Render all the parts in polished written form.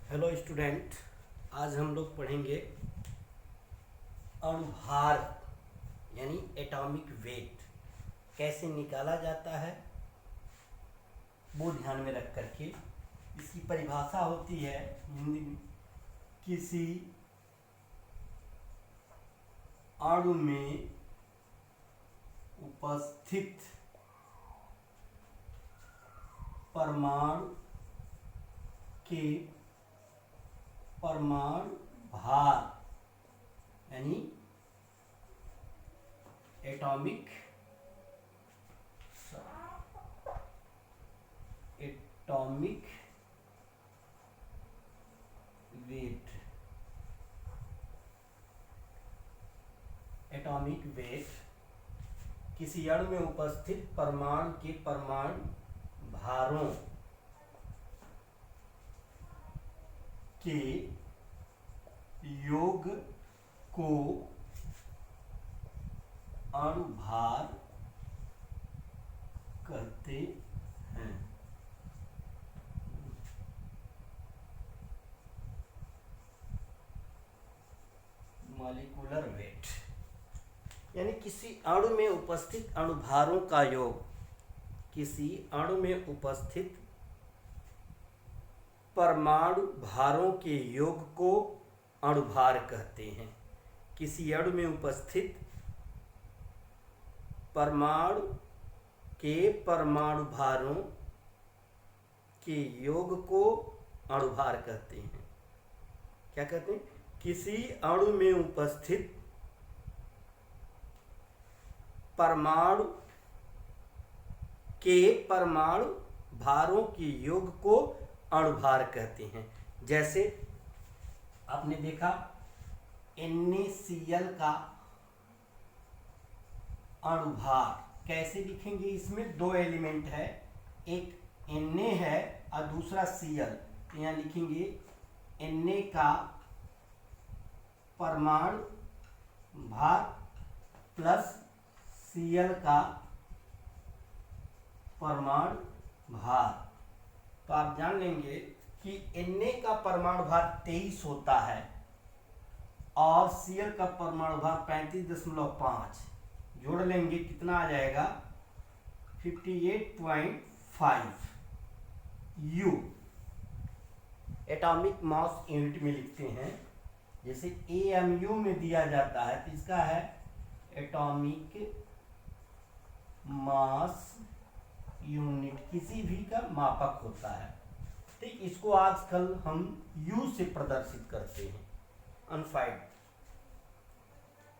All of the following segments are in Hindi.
हेलो स्टूडेंट, आज हम लोग पढ़ेंगे अणुभार यानी एटॉमिक वेट कैसे निकाला जाता है। वो ध्यान में रख करके इसकी परिभाषा होती है हिंदी में, किसी अणु में उपस्थित परमाणु के परमाणु भार यानी एटॉमिक वेट एटॉमिक वेट किसी अणु में उपस्थित परमाणु के परमाणु भारों के योग को अणुभार कहते हैं। मॉलिक्यूलर वेट यानी किसी अणु में उपस्थित अणुभारों का योग, किसी अणु में उपस्थित परमाणु भारों के योग को अणुभार कहते हैं। किसी अणु में उपस्थित परमाणु के परमाणु भारों के योग को अणुभार कहते हैं। क्या कहते हैं? किसी अणु में उपस्थित परमाणु के परमाणु भारों के योग को अणुभार कहते हैं। जैसे आपने देखा NaCl का अणुभार कैसे लिखेंगे? इसमें दो एलिमेंट है, एक Na है और दूसरा Cl। तो यहाँ लिखेंगे Na का परमाणु भार प्लस Cl का परमाणु भार। तो आप जान लेंगे कि Na का परमाणु भार 23 होता है और Cl का परमाणु भार 35.5। जोड़ लेंगे कितना आ जाएगा? 58.5 U एटॉमिक मास यूनिट में लिखते हैं। जैसे AMU में दिया जाता है तो इसका है एटॉमिक मास यूनिट, किसी भी का मापक होता है। ठीक, इसको आजकल हम U से प्रदर्शित करते हैं, अनफाइड।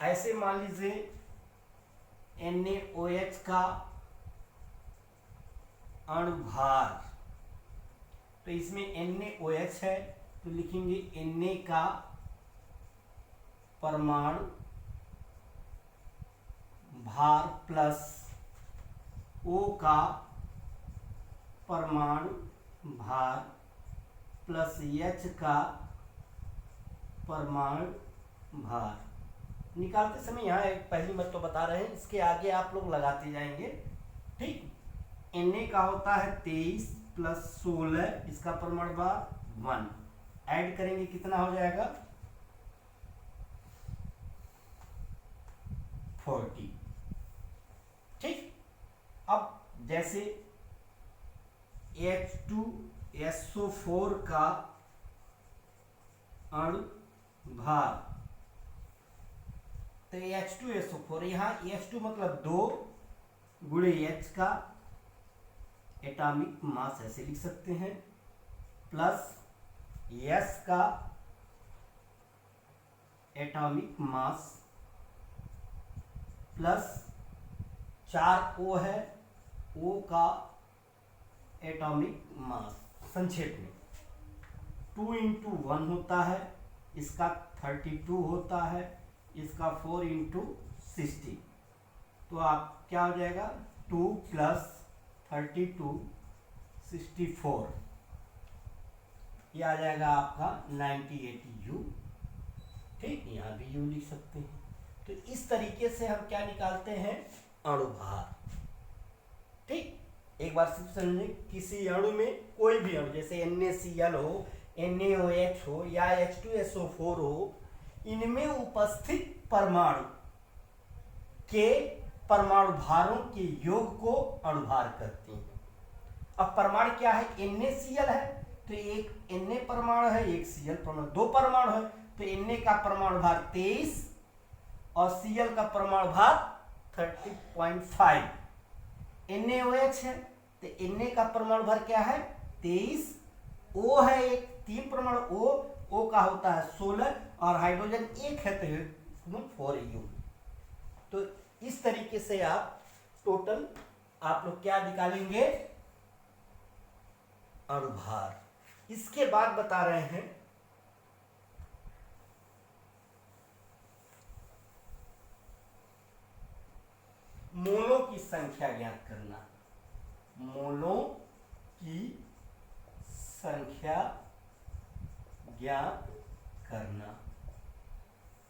ऐसे मान लीजिए NaOH का अणुभार, तो इसमें NaOH है तो लिखेंगे Na का परमाणु भार प्लस O का परमाणु भार प्लस H का परमाणु भार। निकालते समय यहाँ एक पहली मत तो बता रहे हैं, इसके आगे आप लोग लगाते जाएंगे। ठीक, Na का होता है 23 प्लस 16, इसका परमाणु भार 1। ऐड करेंगे कितना हो जाएगा? 40। ठीक, अब जैसे H2SO4 का अणुभार, तो H2SO4, यहाँ H2 मतलब 2 गुणे H का एटॉमिक मास ऐसे लिख सकते हैं, प्लस S का एटॉमिक मास प्लस 4 O है, O का एटॉमिक मास। संक्षेप में 2 × 1 होता है, इसका 32 होता है, इसका 4 × 60। तो आप क्या हो जाएगा? 2 + 32 64, ये आ जाएगा आपका 98 U। ठीक, यहाँ भी U लिख सकते हैं। तो इस तरीके से हम क्या निकालते हैं? अणुभार। ठीक, एक बार सिर्फ समझें, किसी अणु में कोई भी अणु, जैसे NaCl हो, NaOH हो या H2SO4 हो, इनमें उपस्थित परमाणु के परमाणु भारों के योग को अणुभार कहते हैं। अब परमाणु क्या है, NaCl है, तो एक Na परमाणु है, एक Cl परमाणु, दो परमाणु है, तो Na का परमाणु भार 23 और Cl का परमाणु भार 30.5। NaOH है, तो Na का परमाणु भार क्या है 23, O है एक, तीन परमाणु O का होता है 16 और हाइड्रोजन एक है तो 4U। तो इस तरीके से आप टोटल आप लोग क्या निकालेंगे, अणुभार। इसके बाद बता रहे हैं मोलों की संख्या ज्ञात करना। मोलों की संख्या ज्ञात करना।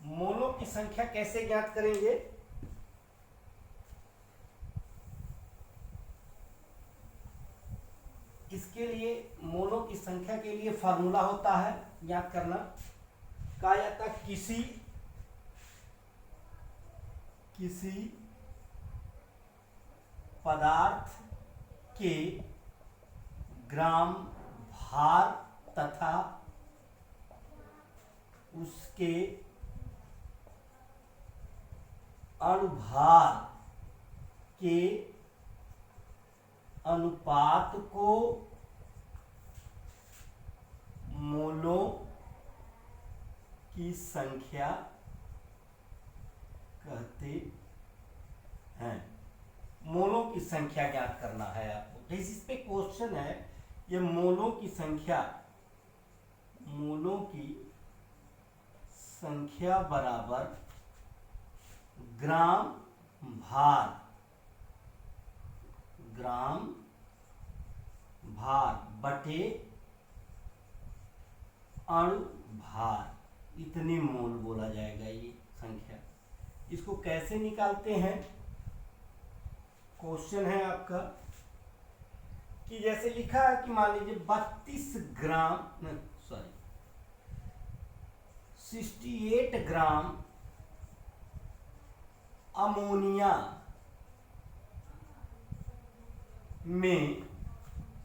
मोलों की संख्या कैसे ज्ञात करेंगे, इसके लिए मोलों की संख्या के लिए फार्मूला होता है ज्ञात करना। कहा जाता है किसी पदार्थ के ग्राम भार तथा उसके अणुभार के अनुपात को मोलों की संख्या कहते हैं। मोलों की संख्या ज्ञात करना है आपको। तो इस पे क्वेश्चन है, ये मोलों की संख्या बराबर ग्राम भार बटे अणु भार, इतने मोल बोला जाएगा ये संख्या। इसको कैसे निकालते हैं, क्वेश्चन है आपका कि जैसे लिखा है कि मान लीजिए 68 ग्राम अमोनिया में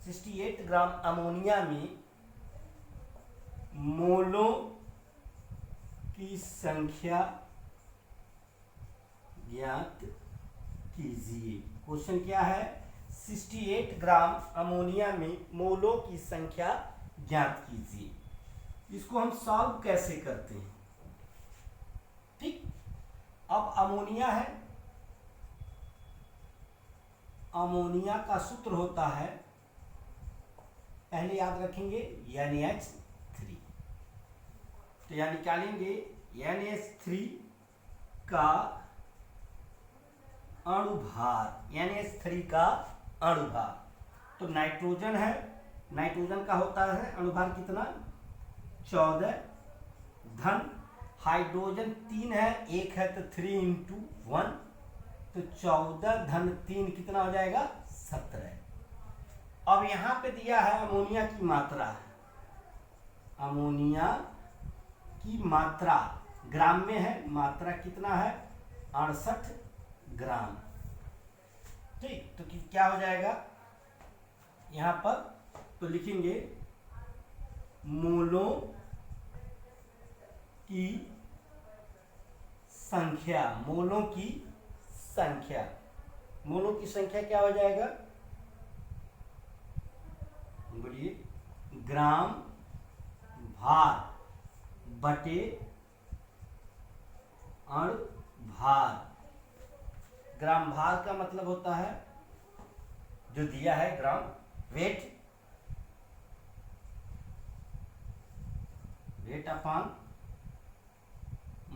68 ग्राम अमोनिया में मोलों की संख्या ज्ञात कीजिए। क्वेश्चन क्या है, 68 ग्राम अमोनिया में मोलों की संख्या ज्ञात कीजिए। इसको हम सॉल्व कैसे करते हैं, ठीक। अब अमोनिया है, अमोनिया का सूत्र होता है, पहले याद रखेंगे NH3। तो यहाँ निकालेंगे NH3 का अणुभार, NH3 का अणुभार। तो नाइट्रोजन है, नाइट्रोजन का होता है अणुभार कितना 14 धन, हाइड्रोजन 3 है, एक है तो 3 × 1, तो 14 धन 3 कितना हो जाएगा 17। अब यहाँ पे दिया है अमोनिया की मात्रा, अमोनिया की मात्रा ग्राम में है, मात्रा कितना है 68 ग्राम, ठीक। तो क्या हो जाएगा यहाँ पर, तो लिखेंगे मोलों की संख्या, मोलों की संख्या, मोलों की संख्या क्या हो जाएगा, बोलिए ग्राम भार बटे अणुभार। ग्राम भार का मतलब होता है जो दिया है gram weight, weight upon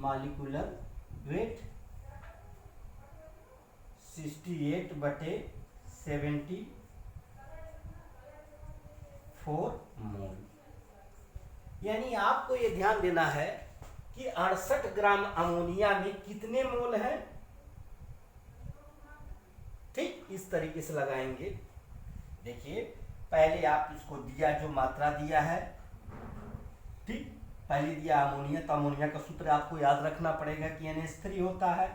molecular weight, 68 बटे 74 मोल। यानी आपको ये ध्यान देना है कि 68 ग्राम अमोनिया में कितने मोल हैं, ठीक। इस तरीके से लगाएंगे। देखिए पहले आप इसको दिया, जो मात्रा दिया है ठीक, पहले दिया अमोनिया, तो अमोनिया का सूत्र आपको याद रखना पड़ेगा कि NH3 होता है,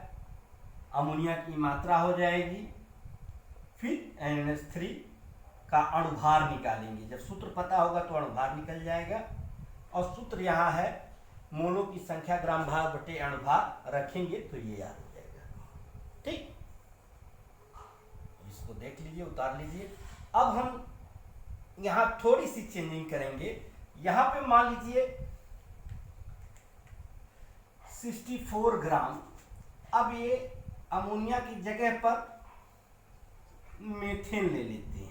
अमोनिया की मात्रा हो जाएगी, फिर NH3 का अणुभार निकालेंगे। जब सूत्र पता होगा तो अणुभार निकल जाएगा, और सूत्र यहाँ है मोलों की संख्या ग्राम भार बटे अणुभार, रखेंगे तो ये याद हो जाएगा। ठीक, इसको देख लीजिए, उतार लीजिए। अब हम यहाँ थोड़ी सी चेंजिंग करेंगे। यहाँ पे मान लीजिए 64 ग्राम, अब ये अमोनिया की जगह पर मीथेन ले लेते हैं।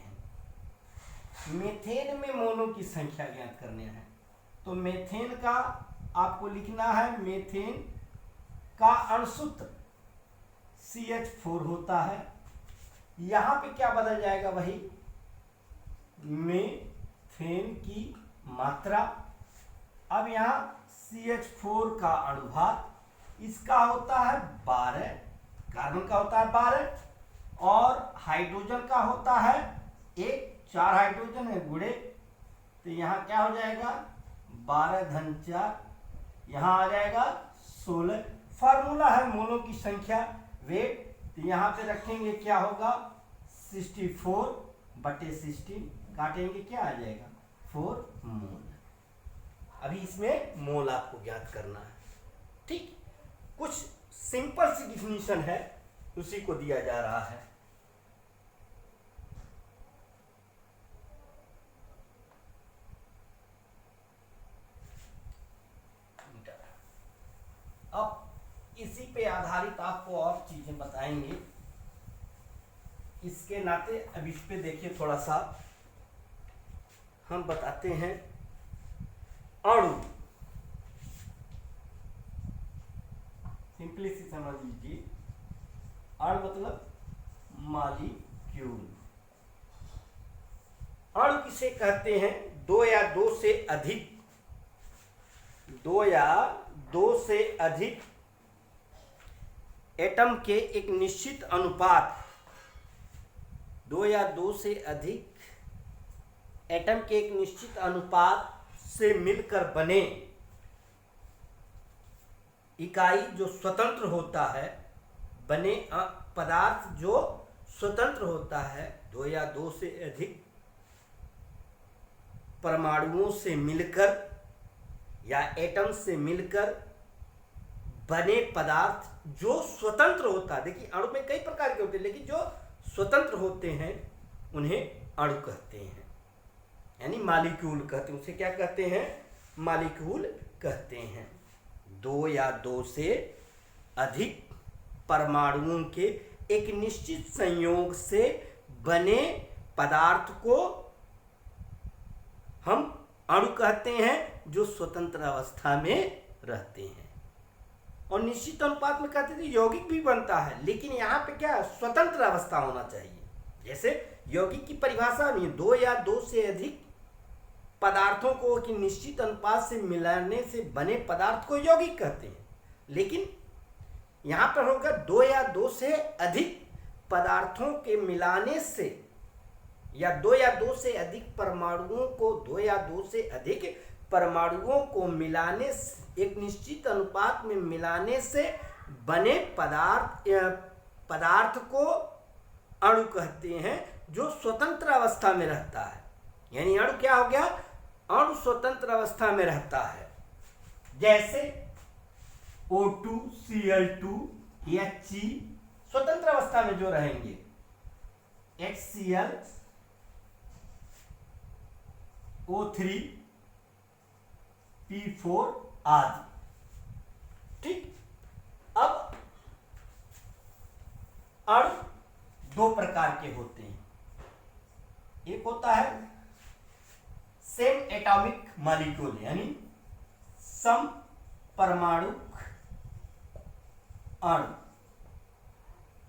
मीथेन में मोलों की संख्या ज्ञात करने हैं, तो मीथेन का आपको लिखना है, मीथेन का अणुसूत्र CH4 होता है। यहां पे क्या बदल जाएगा, वही मीथेन की मात्रा। अब यहां CH4 का अणुभार, इसका होता है 12, कार्बन का होता है 12, और हाइड्रोजन का होता है 1, 4 हाइड्रोजन है गुणे, तो यहाँ क्या हो जाएगा 12 धन 4, यहाँ आ जाएगा 16। फार्मूला है मोलों की संख्या वेट, तो यहाँ पे रखेंगे क्या होगा 64 बटे 16, काटेंगे क्या आ जाएगा 4 मोल। अभी इसमें मोल आपको ज्ञात करना है। ठीक, कुछ सिंपल सी डिफिनीशन है, उसी को दिया जा रहा है। अब इसी पे आधारित आपको और चीजें बताएंगे। इसके नाते अब इस पे देखिए, थोड़ा सा हम बताते हैं। अणु सिंपली सी समझ लीजिए, अणु मतलब मॉलिक्यूल। अणु किसे कहते हैं, दो या दो से अधिक एटम के एक निश्चित अनुपात, दो या दो से अधिक एटम के एक निश्चित अनुपात से मिलकर बने इकाई जो स्वतंत्र होता है, बने पदार्थ जो स्वतंत्र होता है, दो या दो से अधिक परमाणुओं से मिलकर या एटम से मिलकर बने पदार्थ जो स्वतंत्र होता है। देखिए, अणु में कई प्रकार के होते हैं, लेकिन जो स्वतंत्र होते हैं उन्हें अणु कहते हैं, यानी मॉलिक्यूल कहते हैं। उसे क्या कहते हैं, मॉलिक्यूल कहते हैं। दो या दो से अधिक परमाणुओं के एक निश्चित संयोग से बने पदार्थ को हम अणु कहते हैं, जो स्वतंत्र अवस्था में रहते हैं। और निश्चित अनुपात में कहते थे यौगिक भी बनता है, लेकिन यहाँ पे क्या स्वतंत्र अवस्था होना चाहिए। जैसे यौगिक की परिभाषा नहीं है, दो या दो से अधिक पदार्थों को कि निश्चित अनुपात से मिलाने से बने पदार्थ को यौगिक कहते हैं, लेकिन यहाँ पर होगा दो या दो से अधिक पदार्थों के मिलाने से, या दो या दो से अधिक परमाणुओं को, दो या दो से अधिक परमाणुओं को मिलाने से, एक निश्चित अनुपात में मिलाने से बने पदार्थ को अणु कहते हैं, जो स्वतंत्र अवस्था में रहता है। यानी अणु क्या हो गया, अणु स्वतंत्र अवस्था में रहता है। जैसे O2, Cl2, He स्वतंत्र अवस्था में जो रहेंगे, HCl, O3, P4 आदि। ठीक, अब अणु दो प्रकार के होते हैं। एक होता है सेम एटॉमिक मॉलिक्यूल, यानी सम परमाणुक अणु,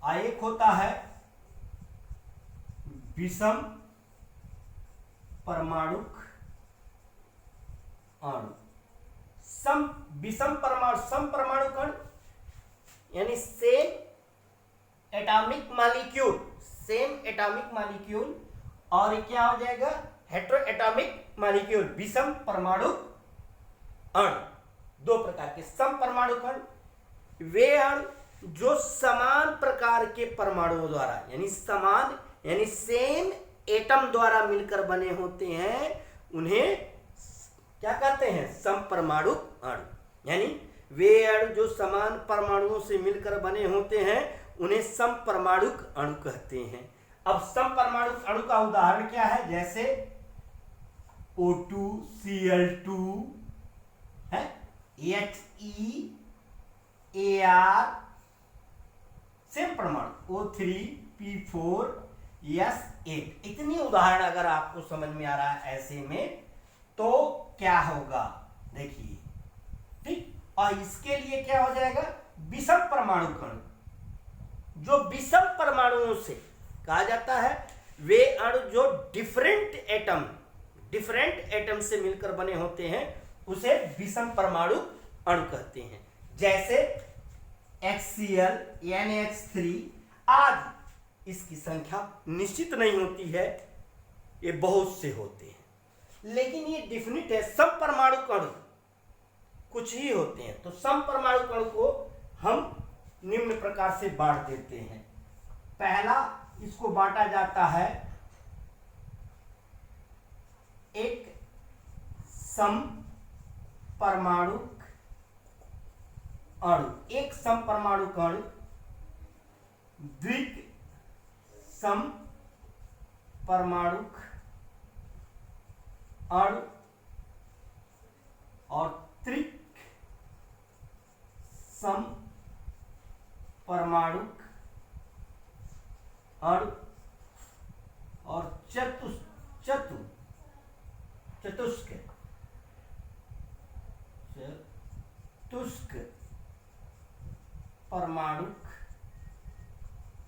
और एक होता है विषम परमाणुक अणु। सम परमाणुक अणु यानी सेम एटॉमिक मॉलिक्यूल, और क्या हो जाएगा हेटेरोएटॉमिक मॉलिक्यूल, विषम परमाणु अणु। दो प्रकार के सम परमाणु कण, वे अणु जो समान प्रकार के परमाणुओं द्वारा यानी समान यानी सेम एटम द्वारा मिलकर बने होते हैं, उन्हें क्या कहते हैं? समपरमाणु अणु। यानी वे अणु जो समान परमाणुओं से मिलकर बने होते हैं उन्हें समपरमाणु अणु कहते हैं। अब समपरमाणु अणु का उदाहरण क्या है? जैसे O2 Cl2 है, HeAr, सेम परमाणु O3 P4S8। इतनी उदाहरण अगर आपको समझ में आ रहा है ऐसे में तो क्या होगा देखिए, ठीक। और इसके लिए क्या हो जाएगा? विषम परमाणु कण। जो विषम परमाणुओं से कहा जाता है वे अणु जो डिफरेंट एटम से मिलकर बने होते हैं उसे विषम परमाणु अणु कहते हैं। जैसे HCl, NH3 आदि। इसकी संख्या निश्चित नहीं होती है, ये बहुत से होते हैं, लेकिन ये डिफिनिट है। समपरमाणु अणु कुछ ही होते हैं। तो समपरमाणु अणु को हम निम्न प्रकार से बांट देते हैं। पहला इसको बांटा जाता है एक समपरमाणु अणु, एक समपरमाणु अणु, द्विक समपरमाणु अणु और त्रिक समपरमाणु अणु और चतुष्क परमाणु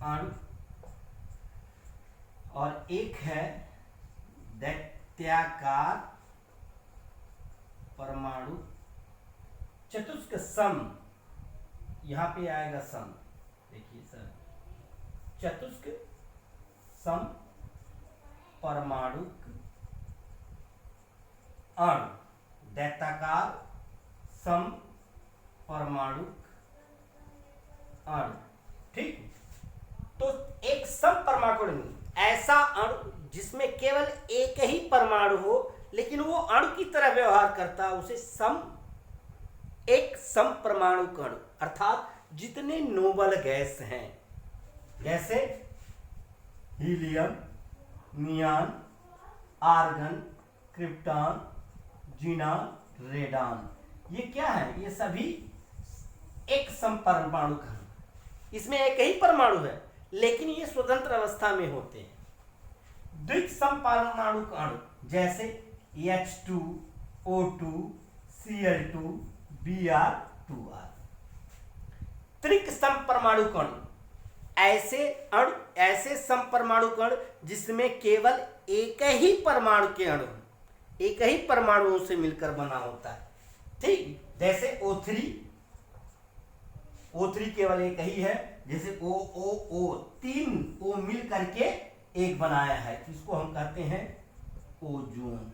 अणु और एक है दैत्याकार परमाणु चतुष्क सम। यहां पे आएगा सम, देखिए सर, चतुष्क सम परमाणु अणु, दैत्याकार सम परमाणु अणु, ठीक। तो एक सम परमाणु अणु ऐसा अणु जिसमें केवल एक ही परमाणु हो लेकिन वो अणु की तरह व्यवहार करता है, उसे एक सम परमाणु अणु। अर्थात जितने नोबल गैस हैं जैसे helium, neon, argon, krypton, xenon, radon, ये क्या है? ये सभी एक समपरमाणु अणु। इसमें एक ही परमाणु है लेकिन ये स्वतंत्र अवस्था में होते हैं। द्विक समपरमाणु अणु जैसे H2, O2, Cl2, Br2r। त्रिक समपरमाणु अणु ऐसे समपरमाणु अणु जिसमें केवल एक ही परमाणु के अणु, एक ही परमाणुओं से मिलकर बना होता है, ठीक। जैसे O3 केवल एक ही है, जैसे O तीन O मिल करके एक बनाया है, इसको हम कहते हैं ओजोन।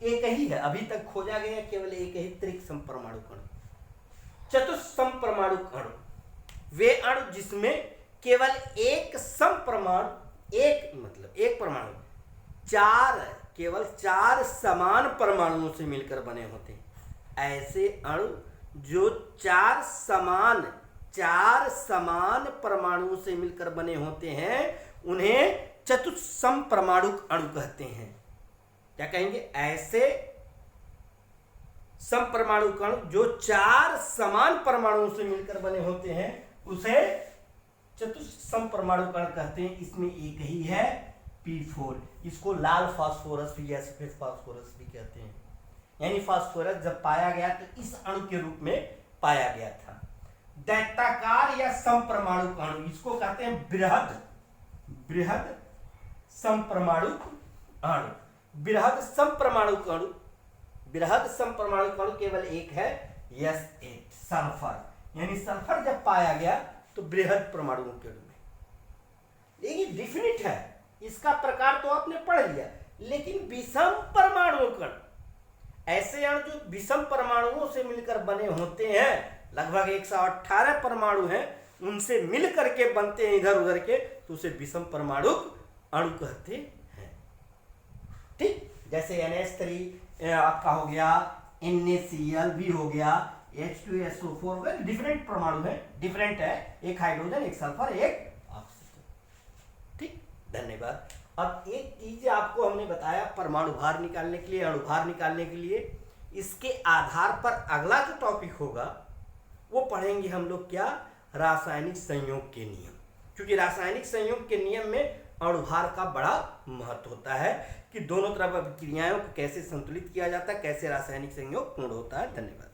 एक ही है, अभी तक खोजा गया केवल एक ही त्रिक समपरमाणु अणु। चतुस्समपरमाणु अणु वे अणु जिसमें केवल एक समपरमाणु, एक परमाणु केवल चार समान परमाणुओं से मिलकर बने होते हैं। ऐसे अणु जो चार समान परमाणुओं से मिलकर बने होते हैं उन्हें चतुस्समपरमाणु अणु कहते हैं। क्या कहेंगे? ऐसे समपरमाणु अणु जो चार समान परमाणुओं से मिलकर बने होते हैं उसे चतुस्समपरमाणु अणु कहते हैं। इसमें एक ही है P4। इसको लाल फास्फोरस भी या सफेद फास्फोरस भी कहते हैं। यानी फास्फोरस जब पाया गया तो इस अणु के रूप में पाया गया था। दैत्याकार या समपरमाणु अणु, इसको कहते हैं बृहद समपरमाणु अणु। बृहद समपरमाणु अणु केवल एक है, S8 सल्फर। यानी सल्फर जब पाया गया तो बृहद परमाणुओं के रूप में। लेकिन डिफिनिट है, इसका प्रकार तो आपने पढ़ लिया, लेकिन विषम परमाणु कण, ऐसे अणु जो विषम परमाणुओं से मिलकर बने होते हैं, लगभग 118 परमाणु हैं, उनसे मिल करके बनते हैं इधर उधर के, तो उसे विषम परमाणु अणु कहते हैं। ठीक, जैसे NH3 आपका हो गया, NaCl भी हो गया, H2SO4 हो गया, डिफरेंट परमाणु है, डिफरेंट है, एक हाइड्रोजन, एक सल्फर, एक ऑक्सीजन। ठीक, धन्यवाद। अब एक चीज आपको हमने बताया परमाणु भार निकालने के लिए, अणुभार निकालने के लिए, इसके आधार पर अगला जो टॉपिक होगा वो पढ़ेंगे हम लोग क्या, रासायनिक संयोग के नियम, क्योंकि रासायनिक संयोग के नियम में अणुभार का बड़ा महत्व होता है कि दोनों तरफ क्रियाओं को कैसे संतुलित किया जाता है, कैसे रासायनिक संयोग पूर्ण होता है। धन्यवाद।